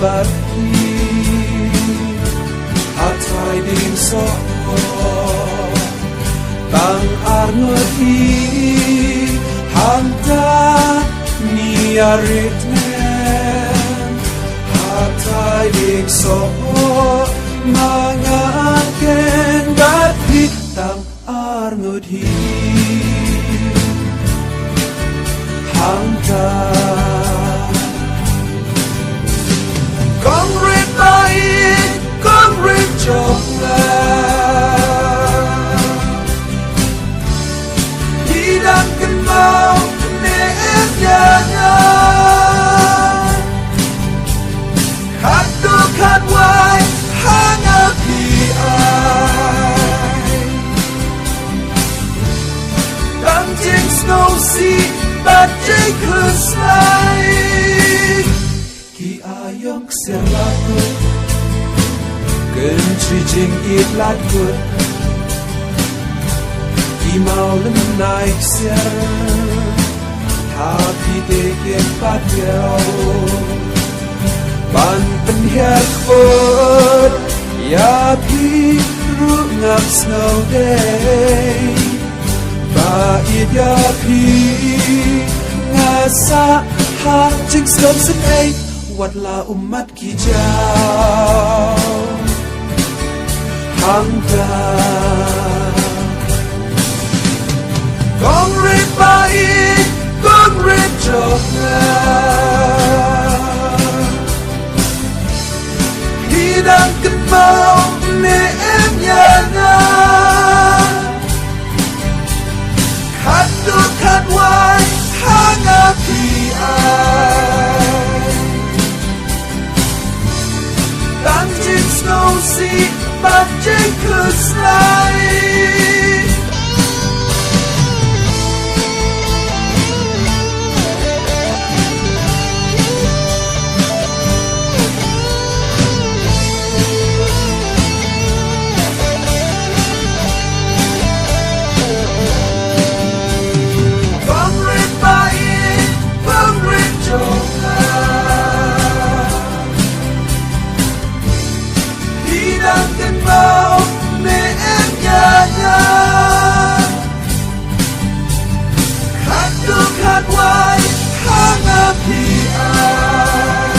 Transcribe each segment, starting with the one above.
bát hát thoại đêm gió bằng arnot hàng ta niarit men hát thoại đêm gió mga ken bát tang arnot hàng ta con rết bay con rết chọc đi đang cân mau để em nhà khát nước khát hoài hát ngỡ khi ai đang trên snow sea bát cháy khơi say khi ayong sẽ lạc vượt gần truy trình ít lát vượt khi mau lần này sẽ happy day get bát nhau ban tân hiệp vượt ya phi ru ngập snow day ba ít ya phi ngã xa hát chính sớm sức ấy wat la umat kijau hangga con rết bay con rết chọc khi đang cất bao để em nhà khát nước khát hoài hát ngỡ khi ai đang trên snow sea bát cháy khơi say con rết bay con rết chọc khi đang cân bao để em nhà khát nước khát hoài hát ngỡ khi ai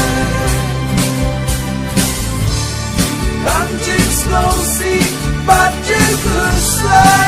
đang trên snow sea bát cháy khơi say